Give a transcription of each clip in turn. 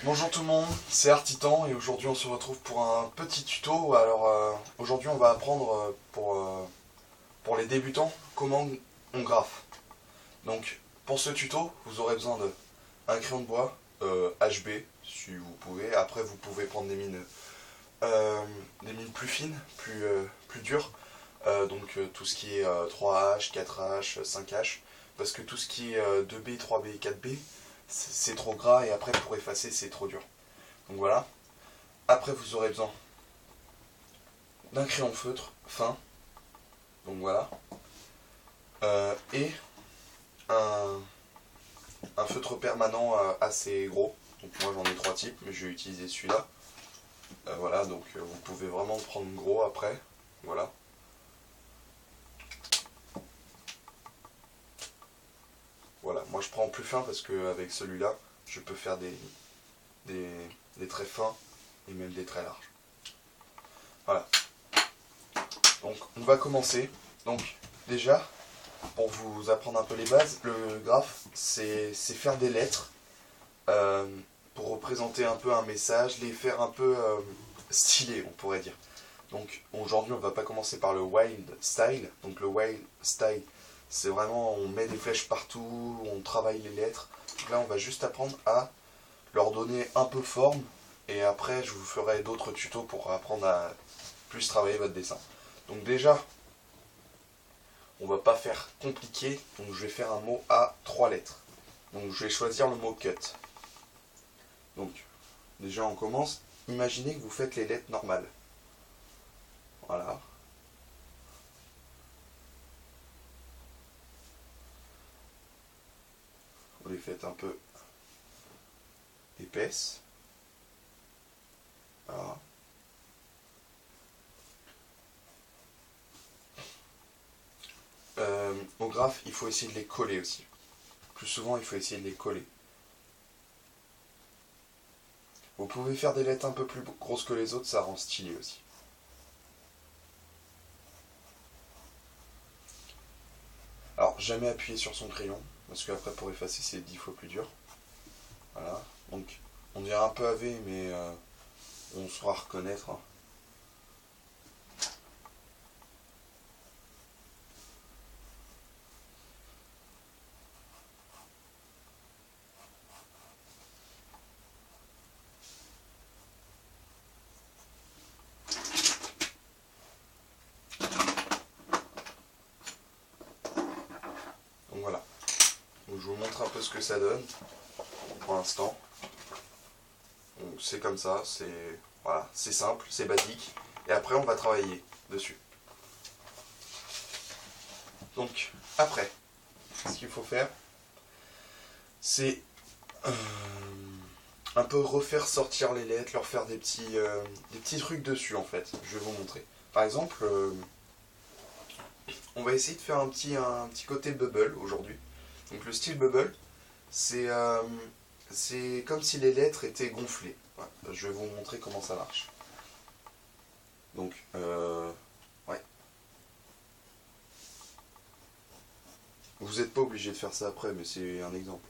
Bonjour tout le monde, c'est Artitan et aujourd'hui on se retrouve pour un petit tuto. Alors aujourd'hui on va apprendre pour les débutants comment on graffe. Donc pour ce tuto vous aurez besoin de un crayon de bois HB si vous pouvez. Après vous pouvez prendre des mines plus fines, plus dures. Tout ce qui est 3H, 4H, 5H. Parce que tout ce qui est 2B, 3B, 4B c'est trop gras et après pour effacer c'est trop dur. Donc voilà. Après, vous aurez besoin d'un crayon de feutre fin. Donc voilà. Et un feutre permanent assez gros. Donc moi j'en ai trois types, mais je vais utiliser celui-là. Voilà, donc vous pouvez vraiment prendre gros après. Voilà. Voilà, moi je prends plus fin parce qu'avec celui-là, je peux faire des, des traits fins et même des traits larges. Voilà. Donc on va commencer. Donc déjà, pour vous apprendre un peu les bases, le graphe, c'est faire des lettres pour représenter un peu un message, les faire un peu stylés, on pourrait dire. Donc aujourd'hui, on va pas commencer par le wild style. Donc le wild style, c'est vraiment, on met des flèches partout, on travaille les lettres. Donc là, on va juste apprendre à leur donner un peu forme. Et après, je vous ferai d'autres tutos pour apprendre à plus travailler votre dessin. Donc déjà, on va pas faire compliqué, donc je vais faire un mot à trois lettres. Donc je vais choisir le mot cut. Donc déjà on commence. Imaginez que vous faites les lettres normales. Voilà. Vous les faites un peu épaisses. Voilà. Au graphe, il faut essayer de les coller aussi. Plus souvent, il faut essayer de les coller. Vous pouvez faire des lettres un peu plus grosses que les autres, ça rend stylé aussi. Alors, jamais appuyer sur son crayon, parce qu'après pour effacer c'est 10 fois plus dur. Voilà. Donc, on dirait un peu AV, mais on saura reconnaître. Hein. Donc voilà. Donc, je vous montre un peu ce que ça donne pour l'instant. C'est comme ça, c'est voilà, c'est simple, c'est basique. Et après, on va travailler dessus. Donc, après, ce qu'il faut faire, c'est un peu refaire sortir les lettres, leur faire des petits trucs dessus en fait. Je vais vous montrer. Par exemple, on va essayer de faire un petit côté bubble aujourd'hui. Donc le style bubble, c'est c'est comme si les lettres étaient gonflées. Voilà. Je vais vous montrer comment ça marche. Donc, ouais. Vous n'êtes pas obligé de faire ça après, mais c'est un exemple.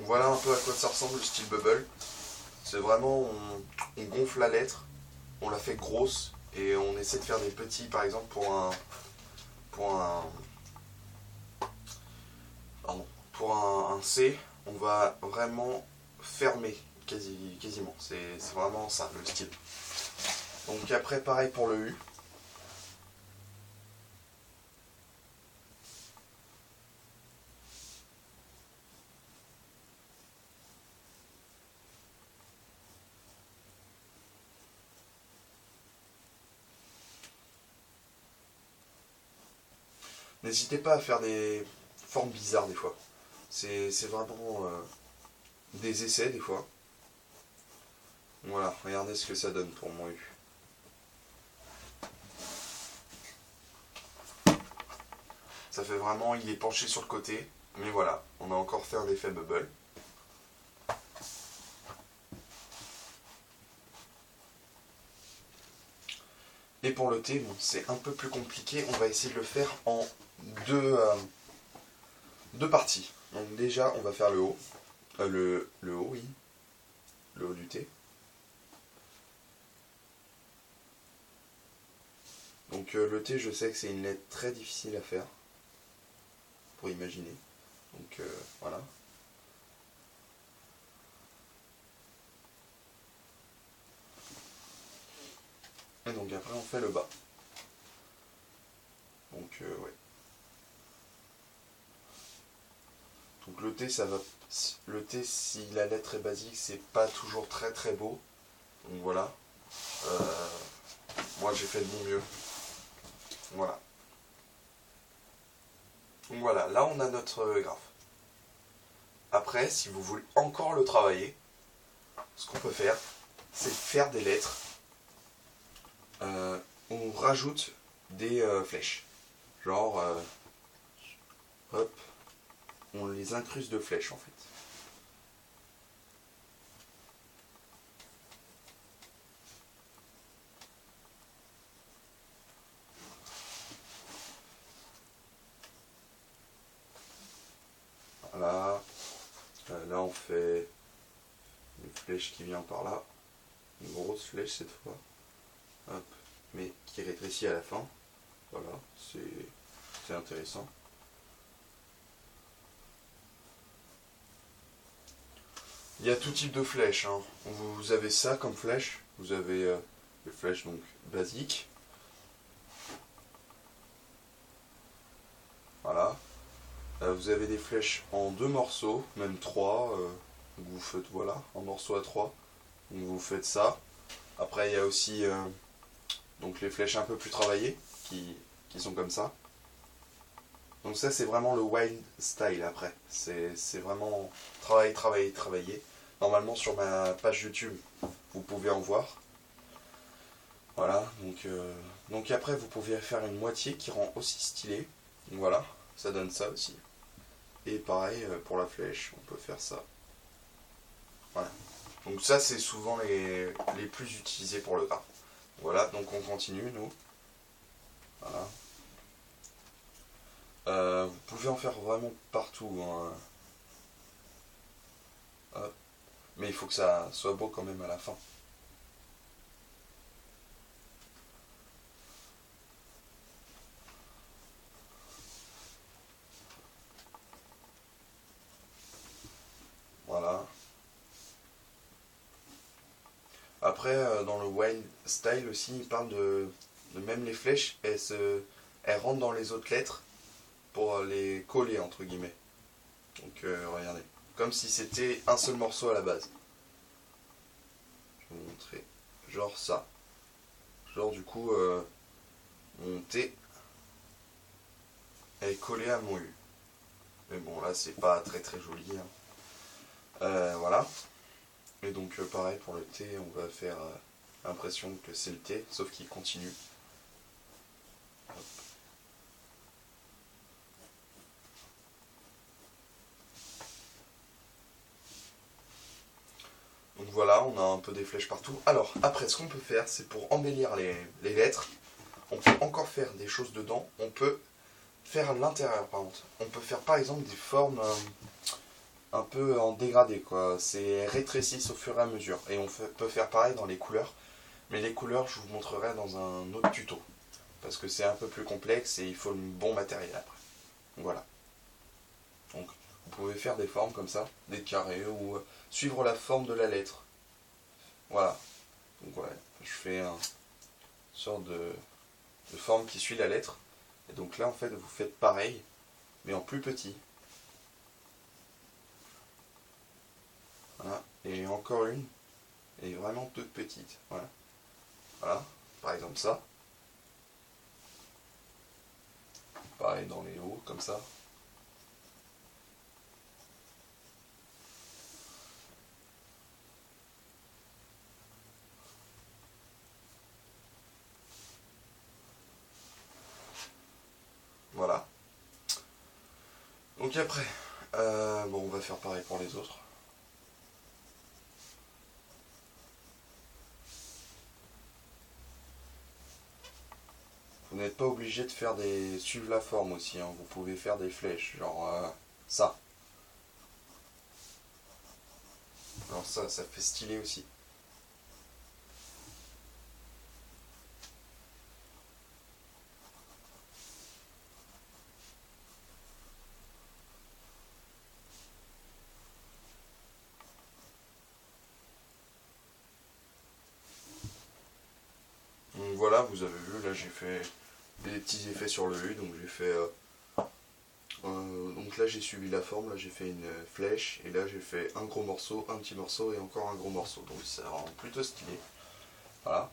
Voilà un peu à quoi ça ressemble le style bubble. C'est vraiment, on gonfle la lettre, on la fait grosse et on essaie de faire des petits, par exemple pour un, pardon, pour un C, on va vraiment fermer quasiment. C'est vraiment ça le style. Donc après pareil pour le U. N'hésitez pas à faire des formes bizarres des fois. C'est vraiment des essais des fois. Voilà, regardez ce que ça donne pour mon U. Ça fait vraiment, il est penché sur le côté. Mais voilà, on a encore fait un effet bubble. Et pour le thé, bon, c'est un peu plus compliqué. On va essayer de le faire en deux parties. Donc déjà, on va faire le haut. Le haut, oui. Le haut du thé. Donc le thé, je sais que c'est une lettre très difficile à faire. Pour imaginer. Donc voilà. Et donc après, on fait le bas. Donc ouais. Donc le thé, ça va. Le thé, si la lettre est basique, c'est pas toujours très très beau. Donc voilà. Euh, Moi, j'ai fait de mon mieux. Voilà. Donc voilà, là on a notre graphe. Après, si vous voulez encore le travailler, ce qu'on peut faire, c'est faire des lettres. On rajoute des flèches. Genre, hop, on les incruste de flèches en fait. Voilà. Là on fait une flèche qui vient par là. Une grosse flèche cette fois. Hop. Mais qui rétrécit à la fin. Voilà, c'est intéressant. Il y a tout type de flèches. Hein. Vous avez ça comme flèche. Vous avez les flèches donc basiques. Voilà. Vous avez des flèches en 2 morceaux, même 3. Vous faites voilà, un morceau à 3. Donc vous faites ça. Après il y a aussi donc les flèches un peu plus travaillées qui sont comme ça. Donc ça c'est vraiment le wild style après. C'est vraiment travailler. Normalement sur ma page YouTube vous pouvez en voir. Voilà, donc après vous pouvez faire une moitié qui rend aussi stylé. Donc voilà, ça donne ça aussi. Et pareil pour la flèche, on peut faire ça. Voilà. Donc ça c'est souvent les plus utilisés pour le graphe. Voilà, donc on continue nous. Voilà. Vous pouvez en faire vraiment partout. Hein. Hop. Mais il faut que ça soit beau quand même à la fin. Voilà. Après, dans le wild style aussi, il parle de même les flèches, elles rentrent dans les autres lettres pour les coller entre guillemets. Donc regardez, comme si c'était un seul morceau à la base. Je vais vous montrer, genre ça. Genre du coup, mon T est collé à mon U. Mais bon là c'est pas très très joli. Hein. Voilà. Et donc pareil pour le T, on va faire l'impression que c'est le T, sauf qu'il continue. Hop. Donc voilà, on a un peu des flèches partout. Alors après ce qu'on peut faire, c'est pour embellir les lettres, on peut encore faire des choses dedans. On peut faire à l'intérieur par contre. On peut faire par exemple des formes un peu en dégradé quoi. C'est rétrécissent au fur et à mesure. Et peut faire pareil dans les couleurs. Mais les couleurs je vous montrerai dans un autre tuto. Parce que c'est un peu plus complexe et il faut le bon matériel après. Voilà. Donc vous pouvez faire des formes comme ça, des carrés ou suivre la forme de la lettre. Voilà. Donc ouais, je fais une sorte de forme qui suit la lettre. Et donc là en fait vous faites pareil, mais en plus petit. Voilà. Et encore une, et vraiment toute petite. Voilà. Voilà. Par exemple ça. Pareil dans les hauts, comme ça. Voilà. Donc après, bon, on va faire pareil pour les autres. Vous n'êtes pas obligé de faire suivre la forme aussi, hein. Vous pouvez faire des flèches, genre ça. Alors ça fait stylé aussi. Donc voilà, vous avez vu, là j'ai fait des petits effets sur le U, donc j'ai fait... donc là j'ai suivi la forme, là j'ai fait une flèche, et là j'ai fait un gros morceau, un petit morceau et encore un gros morceau. Donc ça rend plutôt stylé. Voilà.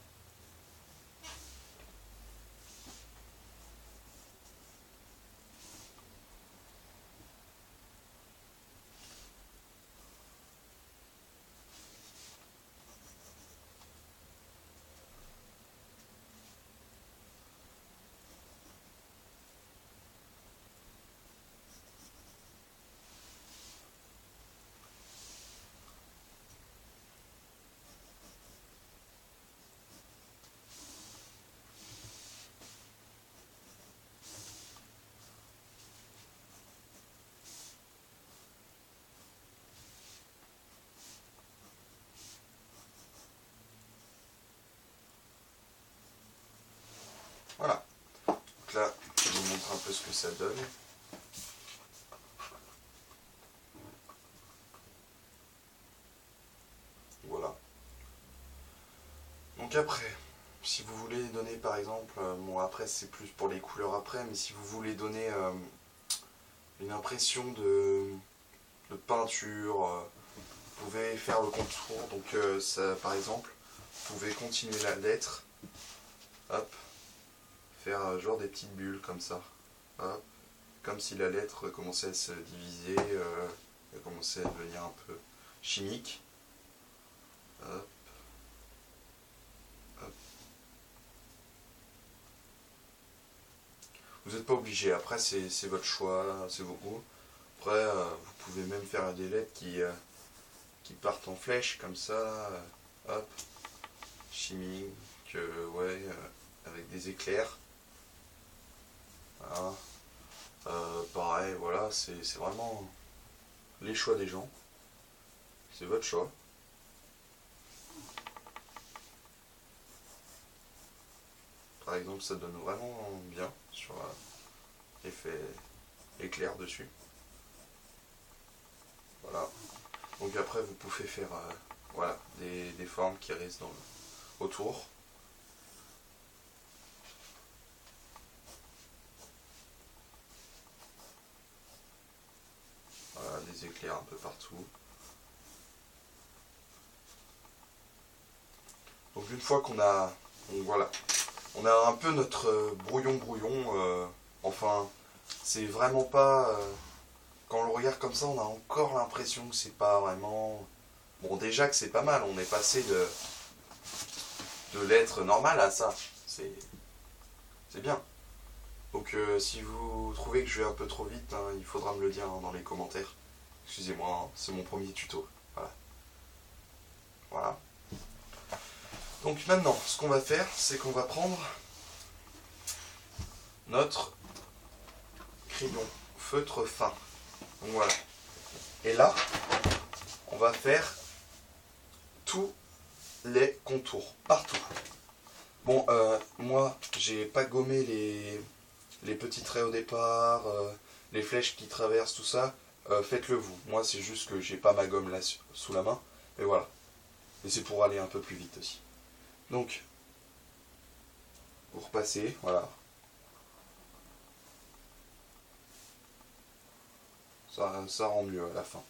Voilà. Donc là, je vous montre un peu ce que ça donne. Voilà. Donc après, si vous voulez donner par exemple, bon après c'est plus pour les couleurs après, mais si vous voulez donner une impression de peinture, vous pouvez faire le contour, donc ça par exemple, vous pouvez continuer la lettre, hop, faire genre des petites bulles comme ça, hop, comme si la lettre commençait à se diviser, elle commençait à devenir un peu chimique, hop, hop. Vous n'êtes pas obligé, après c'est votre choix, c'est vos goûts. Après, vous pouvez même faire des lettres qui partent en flèche comme ça, hop, chimique, ouais, avec des éclairs. Voilà. Pareil, voilà, c'est vraiment les choix des gens. C'est votre choix. Par exemple, ça donne vraiment bien sur l'effet éclair dessus. Voilà. Donc après, vous pouvez faire voilà, des formes qui restent autour. Voilà, des éclairs un peu partout. Donc une fois qu'on a, voilà, on a un peu notre brouillon, enfin, c'est vraiment pas, quand on le regarde comme ça, on a encore l'impression que c'est pas vraiment, bon déjà que c'est pas mal, on est passé de l'être normal à ça, c'est bien. Donc si vous trouvez que je vais un peu trop vite, hein, il faudra me le dire hein, dans les commentaires. Excusez-moi, hein, c'est mon premier tuto. Voilà. Voilà. Donc maintenant, ce qu'on va faire, c'est qu'on va prendre notre crayon feutre fin. Donc voilà. Et là, on va faire tous les contours, partout. Bon, moi, j'ai pas gommé les petits traits au départ, les flèches qui traversent, tout ça. Faites-le vous. Moi, c'est juste que j'ai pas ma gomme là sous la main. Et voilà. Et c'est pour aller un peu plus vite aussi. Donc, vous repassez, voilà. Ça rend mieux à la fin.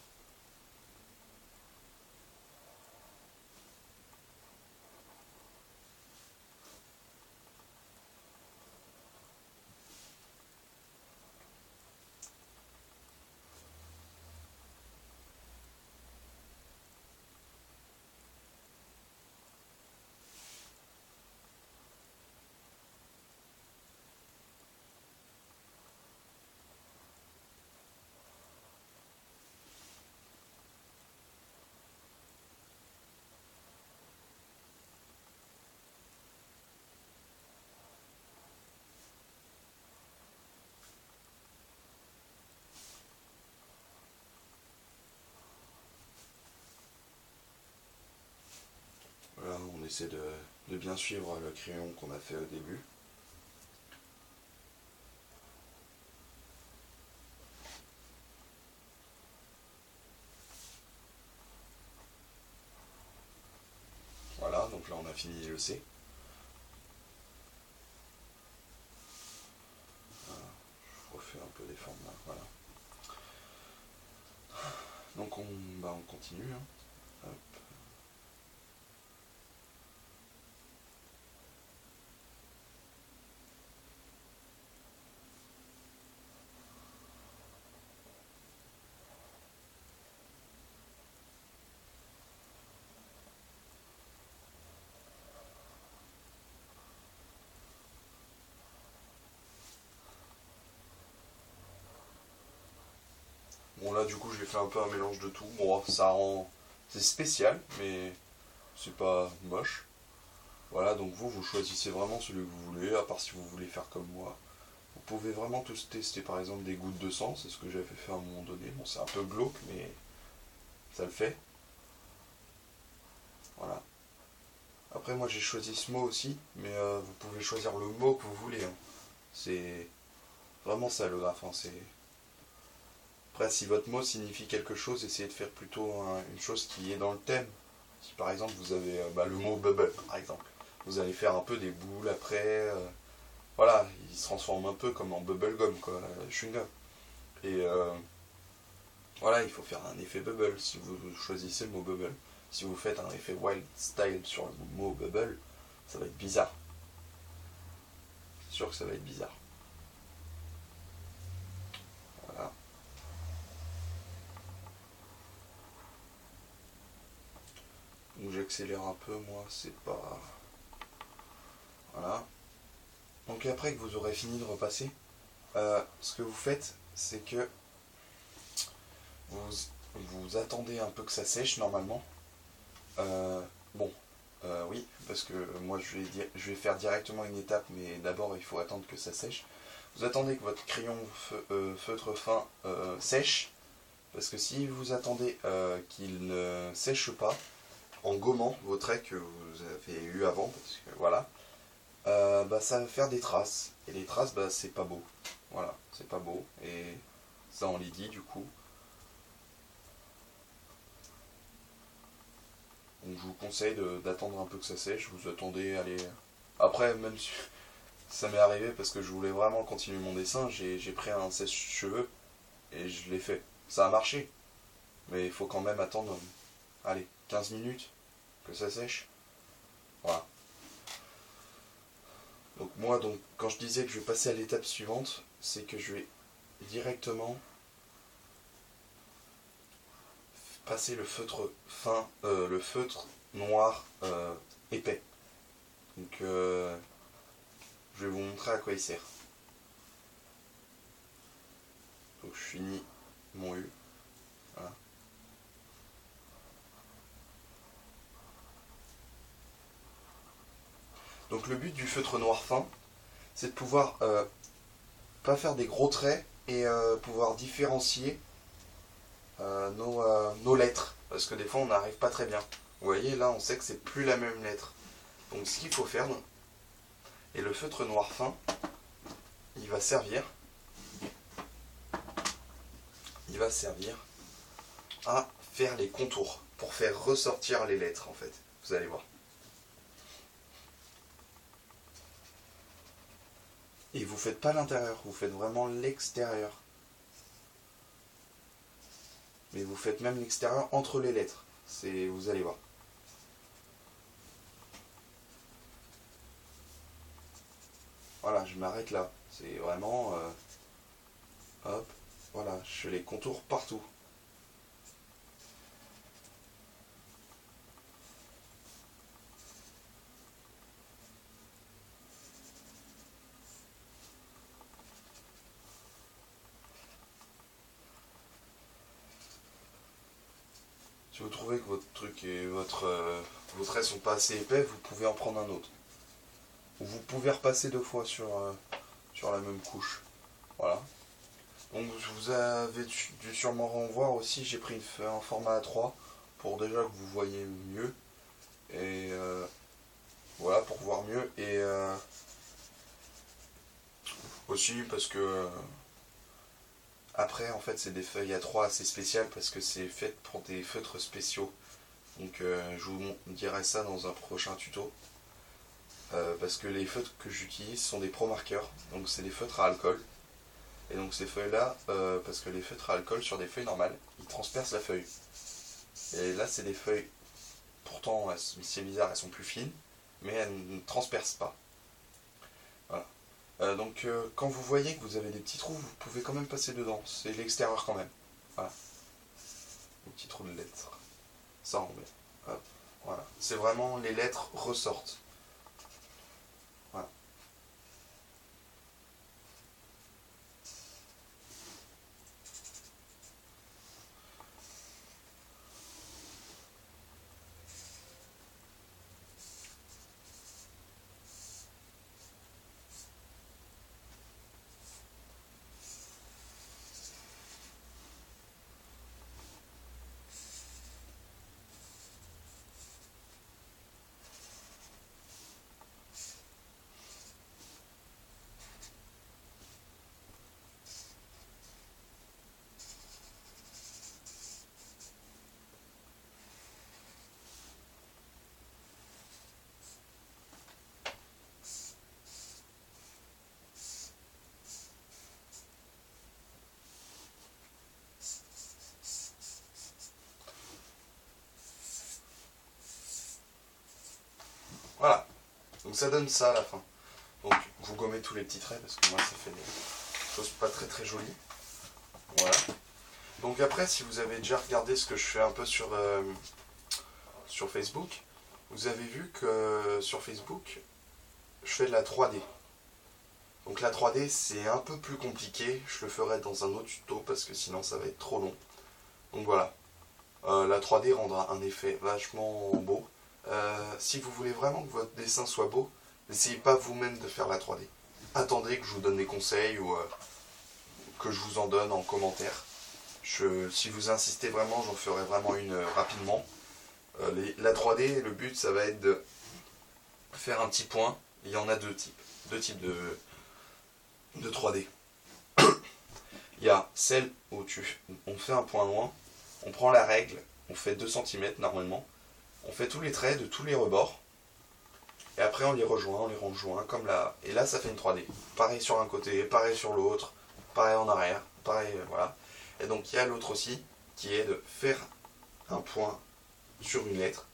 essaie de bien suivre le crayon qu'on a fait au début. Voilà, donc là on a fini le C. Je refais un peu des formes là, voilà. Donc on continue. Hein. Hop. Bon là du coup j'ai fait un peu un mélange de tout. Bon ça rend... C'est spécial mais c'est pas moche. Voilà, donc vous choisissez vraiment celui que vous voulez, à part si vous voulez faire comme moi. Vous pouvez vraiment tous tester par exemple des gouttes de sang, c'est ce que j'avais fait à un moment donné. Bon c'est un peu glauque mais ça le fait. Voilà. Après moi j'ai choisi ce mot aussi, mais vous pouvez choisir le mot que vous voulez. Hein. C'est vraiment ça le graphe. Hein. Après si votre mot signifie quelque chose, essayez de faire plutôt une chose qui est dans le thème. Si par exemple vous avez le mot bubble par exemple, vous allez faire un peu des boules après. Voilà, il se transforme un peu comme en bubblegum quoi, chewing-gum. Et voilà, il faut faire un effet bubble si vous choisissez le mot bubble. Si vous faites un effet wild style sur le mot bubble, ça va être bizarre. C'est sûr que ça va être bizarre. Voilà. Donc j'accélère un peu, moi, c'est pas... Voilà. Donc après que vous aurez fini de repasser, ce que vous faites, c'est que vous attendez un peu que ça sèche normalement. Bon, oui, parce que moi je vais faire directement une étape, mais d'abord il faut attendre que ça sèche. Vous attendez que votre crayon feutre fin sèche, parce que si vous attendez qu'il ne sèche pas, en gommant vos traits que vous avez eu avant, parce que voilà, ça va faire des traces. Et les traces, c'est pas beau. Voilà, c'est pas beau. Et ça enlaidit du coup. Donc je vous conseille d'attendre un peu que ça sèche. Vous attendez, allez. Après, même si ça m'est arrivé parce que je voulais vraiment continuer mon dessin, j'ai pris un sèche-cheveux et je l'ai fait. Ça a marché. Mais il faut quand même attendre, allez, 15 minutes que ça sèche. Voilà. Donc moi, quand je disais que je vais passer à l'étape suivante, c'est que je vais directement passer le feutre fin, le feutre noir épais. Donc je vais vous montrer à quoi il sert. Donc je finis mon U. Voilà. Donc le but du feutre noir fin, c'est de pouvoir pas faire des gros traits et pouvoir différencier nos lettres. Parce que des fois on n'arrive pas très bien. Vous voyez là on sait que c'est plus la même lettre. Donc ce qu'il faut faire, et le feutre noir fin, il va servir à faire les contours, pour faire ressortir les lettres en fait. Vous allez voir. Et vous faites pas l'intérieur, vous faites vraiment l'extérieur. Mais vous faites même l'extérieur entre les lettres. Vous allez voir. Voilà, je m'arrête là. C'est vraiment... hop, voilà, je fais les contours partout. Si vous trouvez que votre truc et vos traits sont pas assez épais, vous pouvez en prendre un autre. Ou vous pouvez repasser 2 fois sur la même couche. Voilà. Donc vous avez dû sûrement en voir aussi, j'ai pris un format A3 pour déjà que vous voyez mieux. Et mieux. Et aussi parce que après en fait c'est des feuilles A3 assez spéciales parce que c'est fait pour des feutres spéciaux. Donc je vous dirai ça dans un prochain tuto. Parce que les feutres que j'utilise sont des pro marqueurs, donc c'est des feutres à alcool. Et donc ces feuilles là, parce que les feutres à alcool sur des feuilles normales, ils transpercent la feuille. Et là c'est des feuilles, pourtant c'est bizarre, elles sont plus fines, mais elles ne transpercent pas. Voilà. Donc quand vous voyez que vous avez des petits trous, vous pouvez quand même passer dedans, c'est l'extérieur quand même. Voilà. Des petits trous de lettres. Ça en met. Hop. Voilà. C'est vraiment, les lettres ressortent. Voilà. Voilà. Donc ça donne ça à la fin. Donc vous gommez tous les petits traits parce que moi ça fait des choses pas très très jolies. Voilà. Donc après, si vous avez déjà regardé ce que je fais un peu sur Facebook, vous avez vu que sur Facebook, je fais de la 3D. Donc la 3D c'est un peu plus compliqué, je le ferai dans un autre tuto parce que sinon ça va être trop long. Donc voilà, la 3D rendra un effet vachement beau. Si vous voulez vraiment que votre dessin soit beau, n'essayez pas vous-même de faire la 3D. Attendez que je vous donne des conseils ou que je vous en donne en commentaire. Si vous insistez vraiment, j'en ferai vraiment une rapidement. La 3D, le but ça va être de faire un petit point. Il y en a deux types de 3D. Il y a celle où on fait un point loin, on prend la règle, on fait 2 cm normalement, on fait tous les traits de tous les rebords, et après on les rejoint comme là, et là ça fait une 3D. Pareil sur un côté, pareil sur l'autre, pareil en arrière, pareil, voilà. Et donc il y a l'autre aussi, qui est de faire un point sur une lettre,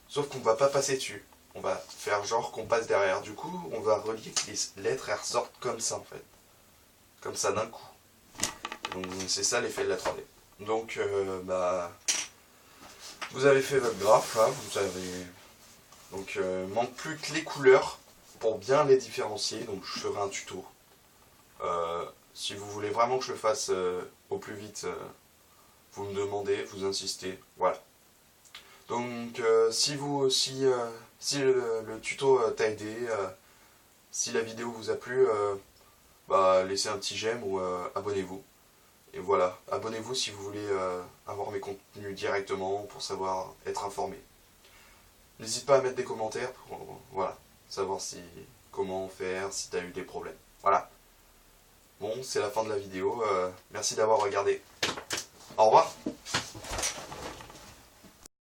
sauf qu'on ne va pas passer dessus. On va faire genre qu'on passe derrière. Du coup, on va relier que les lettres elles ressortent comme ça en fait. Comme ça d'un coup. Donc c'est ça l'effet de la 3D. Donc vous avez fait votre graphe là, vous avez. Donc manque plus que les couleurs pour bien les différencier. Donc je ferai un tuto. Si vous voulez vraiment que je le fasse au plus vite, vous me demandez, vous insistez. Voilà. Donc si le tuto t'a aidé, si la vidéo vous a plu, laissez un petit j'aime ou abonnez-vous. Et voilà, abonnez-vous si vous voulez avoir mes contenus directement pour être informé. N'hésite pas à mettre des commentaires pour savoir comment faire, si tu as eu des problèmes. Voilà. Bon, c'est la fin de la vidéo. Merci d'avoir regardé. Au revoir.